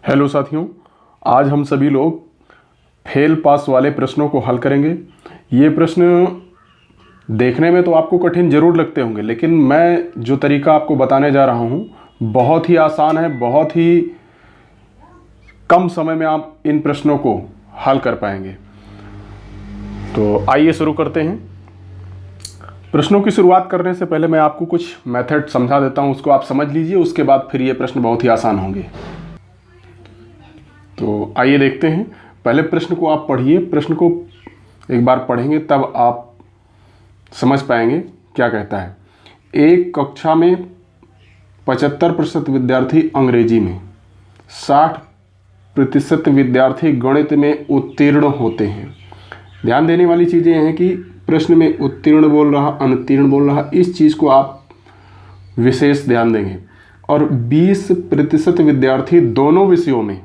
Hello साथियों, आज हम सभी लोग फेल पास वाले प्रश्नों को हल करेंगे। ये प्रश्न देखने में तो आपको कठिन ज़रूर लगते होंगे, लेकिन मैं जो तरीका आपको बताने जा रहा हूँ बहुत ही आसान है। बहुत ही कम समय में आप इन प्रश्नों को हल कर पाएंगे। तो आइए शुरू करते हैं। प्रश्नों की शुरुआत करने से पहले मैं आपको कुछ मेथड समझा देता हूँ, उसको आप समझ लीजिए। उसके बाद फिर ये प्रश्न बहुत ही आसान होंगे। तो आइए देखते हैं। पहले प्रश्न को आप पढ़िए। प्रश्न को एक बार पढ़ेंगे तब आप समझ पाएंगे क्या कहता है। एक कक्षा में 75% विद्यार्थी अंग्रेजी में, 60% विद्यार्थी गणित में उत्तीर्ण होते हैं। ध्यान देने वाली चीज़ें हैं कि प्रश्न में उत्तीर्ण बोल रहा, अनुत्तीर्ण बोल रहा, इस चीज़ को आप विशेष ध्यान देंगे। और 20% विद्यार्थी दोनों विषयों में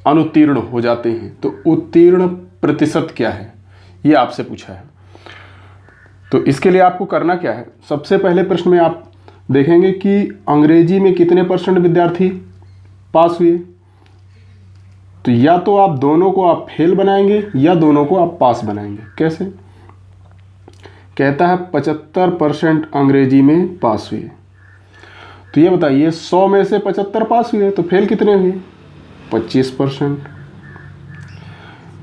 अनुत्तीर्ण हो जाते हैं। तो उत्तीर्ण प्रतिशत क्या है, ये आपसे पूछा है। तो इसके लिए आपको करना क्या है, सबसे पहले प्रश्न में आप देखेंगे कि अंग्रेजी में कितने % विद्यार्थी पास हुए। तो या तो आप दोनों को आप फेल बनाएंगे या दोनों को आप पास बनाएंगे। कैसे? कहता है 75% अंग्रेजी में पास हुए। तो ये बताइए 100 में से 75 पास हुए तो फेल कितने हुए? 25%।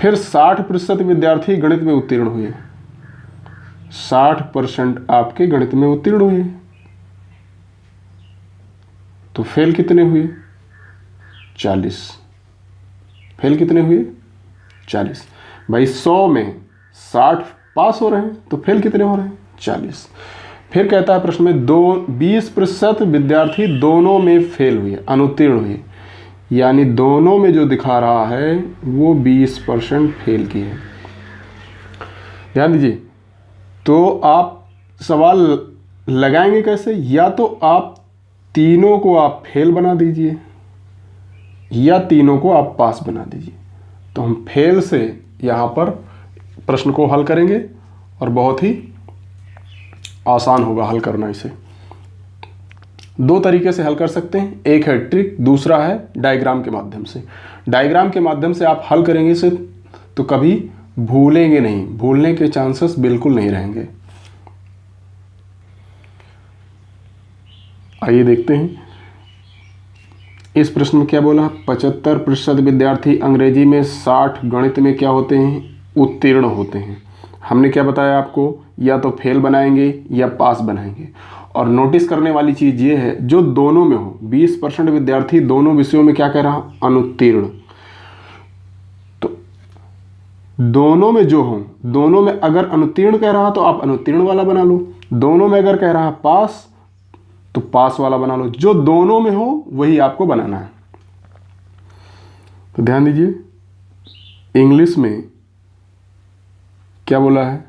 फिर 60% विद्यार्थी गणित में उत्तीर्ण हुए। 60% आपके गणित में उत्तीर्ण हुए तो फेल कितने हुए? 40। फेल कितने हुए? 40। भाई 100 में 60 पास हो रहे हैं तो फेल कितने हो रहे हैं? 40। फिर कहता है प्रश्न में 20% विद्यार्थी दोनों में फेल हुए, अनुत्तीर्ण हुए। यानी दोनों में जो दिखा रहा है वो 20% फेल की है। ध्यान दीजिए। तो आप सवाल लगाएंगे कैसे? या तो आप तीनों को आप फेल बना दीजिए या तीनों को आप पास बना दीजिए। तो हम फेल से यहाँ पर प्रश्न को हल करेंगे और बहुत ही आसान होगा हल करना। इसे दो तरीके से हल कर सकते हैं। एक है ट्रिक, दूसरा है डायग्राम के माध्यम से। डायग्राम के माध्यम से आप हल करेंगे इसे तो कभी भूलेंगे नहीं, भूलने के चांसेस बिल्कुल नहीं रहेंगे। आइए देखते हैं इस प्रश्न में क्या बोला। 75% विद्यार्थी अंग्रेजी में, 60 गणित में क्या होते हैं? उत्तीर्ण होते हैं। हमने क्या बताया आपको? या तो फेल बनाएंगे या पास बनाएंगे। और नोटिस करने वाली चीज़ ये है, जो दोनों में हो, 20% विद्यार्थी दोनों विषयों में क्या कह रहा? अनुत्तीर्ण। तो दोनों में जो हो, दोनों में अगर अनुत्तीर्ण कह रहा तो आप अनुत्तीर्ण वाला बना लो। दोनों में अगर कह रहा पास तो पास वाला बना लो। जो दोनों में हो वही आपको बनाना है। तो ध्यान दीजिए, इंग्लिश में क्या बोला है?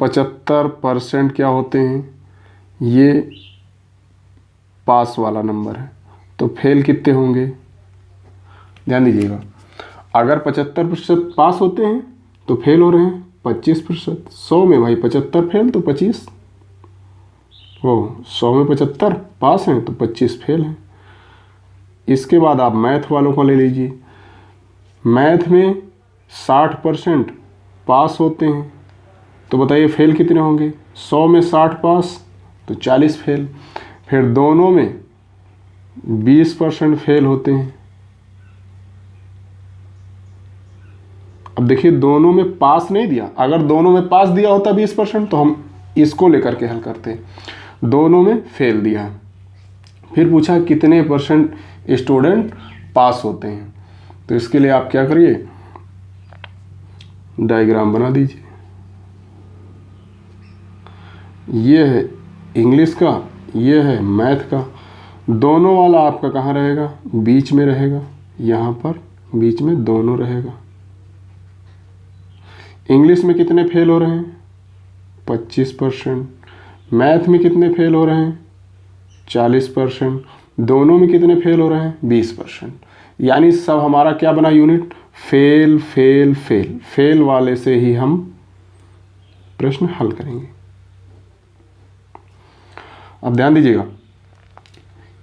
75% क्या होते हैं? ये पास वाला नंबर है। तो फेल कितने होंगे? ध्यान दीजिएगा, अगर 75% पास होते हैं तो फेल हो रहे हैं 25%। 100 में भाई 75 फेल तो 25, वो 100 में 75 पास हैं तो 25 फेल हैं। इसके बाद आप मैथ वालों को ले लीजिए। मैथ में 60% पास होते हैं तो बताइए फेल कितने होंगे? 100 में 60 पास तो 40 फेल। फिर दोनों में 20% फेल होते हैं। अब देखिए, दोनों में पास नहीं दिया। अगर दोनों में पास दिया होता 20% तो हम इसको लेकर के हल करते। दोनों में फेल दिया। फिर पूछा कितने % स्टूडेंट पास होते हैं। तो इसके लिए आप क्या करिए, डायग्राम बना दीजिए। ये है इंग्लिश का, ये है मैथ का। दोनों वाला आपका कहाँ रहेगा? बीच में रहेगा। यहाँ पर बीच में दोनों रहेगा। इंग्लिश में कितने फेल हो रहे हैं? 25%। मैथ में कितने फेल हो रहे हैं? 40%। दोनों में कितने फेल हो रहे हैं? 20%। यानी सब हमारा क्या बना unit? Fail fail fail. Fail वाले से ही हम प्रश्न हल करेंगे। अब ध्यान दीजिएगा,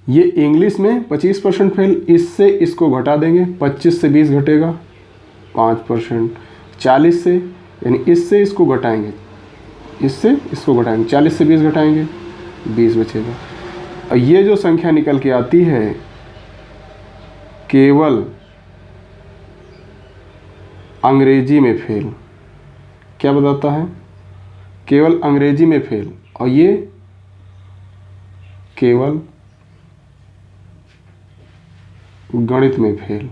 ये इंग्लिश में 25% फेल, इससे इसको घटा देंगे, 25 से 20 घटेगा 5%, 40 से यानी इससे इसको घटाएंगे, इससे इसको घटाएंगे, 40 से 20 घटाएंगे 20 बचेगा। और ये जो संख्या निकल के आती है केवल अंग्रेजी में फेल, क्या बताता है? केवल अंग्रेजी में फेल, और ये केवल गणित में फेल,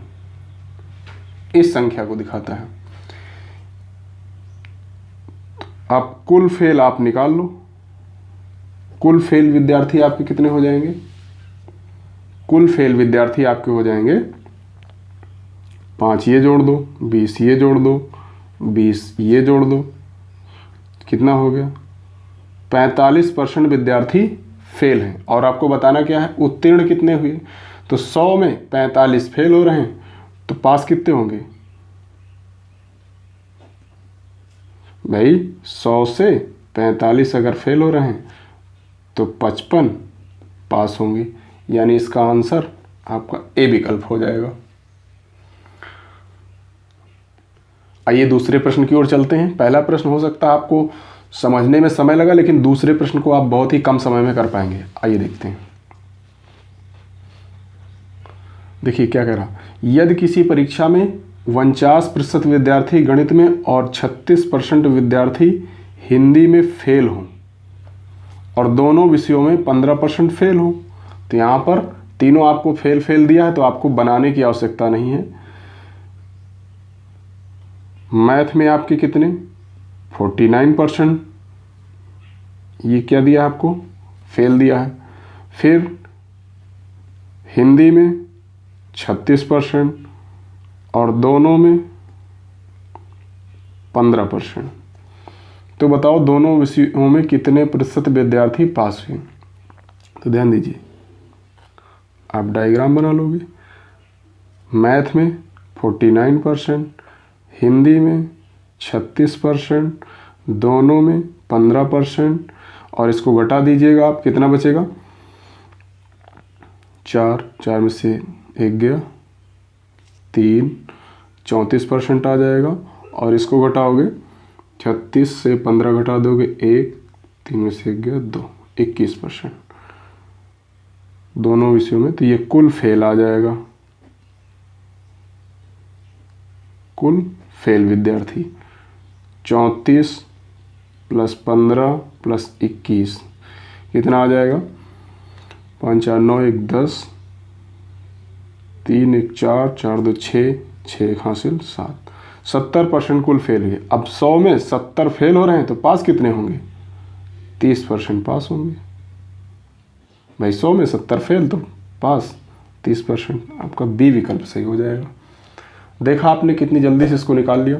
इस संख्या को दिखाता है। आप कुल फेल आप निकाल लो, कुल फेल विद्यार्थी आपके कितने हो जाएंगे? कुल फेल विद्यार्थी आपके हो जाएंगे 5 ये जोड़ दो, 20 ये जोड़ दो, 20 ये जोड़ दो, कितना हो गया? 45% विद्यार्थी फेल हैं। और आपको बताना क्या है? उत्तीर्ण कितने हुए? तो 100 में 45 फेल हो रहे हैं, तो पास कितने होंगे भाई? 100 से 45 अगर फेल हो रहे हैं तो 55 पास होंगे, यानी इसका आंसर आपका ए विकल्प हो जाएगा। आइए दूसरे प्रश्न की ओर चलते हैं। पहला प्रश्न हो सकता है आपको समझने में समय लगा, लेकिन दूसरे प्रश्न को आप बहुत ही कम समय में कर पाएंगे। आइए देखते हैं। देखिए क्या कह रहा, यदि किसी परीक्षा में 49% विद्यार्थी गणित में और 36% विद्यार्थी हिंदी में फेल हों और दोनों विषयों में 15% फेल हो, तो यहाँ पर तीनों आपको फेल फेल दिया है, तो आपको बनाने की आवश्यकता नहीं है। मैथ में आपके कितने? 49%, ये क्या दिया आपको? फेल दिया है। फिर हिंदी में 36% और दोनों में 15%। तो बताओ दोनों विषयों में कितने प्रतिशत विद्यार्थी पास हुए? तो ध्यान दीजिए, आप डायग्राम बना लोगे। मैथ में 49%, हिंदी में 36%, दोनों में 15%, और इसको घटा दीजिएगा आप, कितना बचेगा? 4 में से 1 गया, 3, 34% आ जाएगा। और इसको घटाओगे, 36 से 15 घटा दोगे 1, 3 में से 1 गया 2, 21% दोनों विषयों में। तो ये कुल फेल आ जाएगा, कुल फेल विद्यार्थी 34 + 15 + 21 कितना आ जाएगा? 5 4 9 1 10, 3 1 4, 4 2 6, 6 हासिल 7, 70% कुल फेल हुए। अब 100 में 70 फेल हो रहे हैं, तो पास कितने होंगे? 30% पास होंगे भाई। 100 में 70 फेल तो पास 30%, आपका बी विकल्प सही हो जाएगा। देखा आपने कितनी जल्दी से इसको निकाल लिया।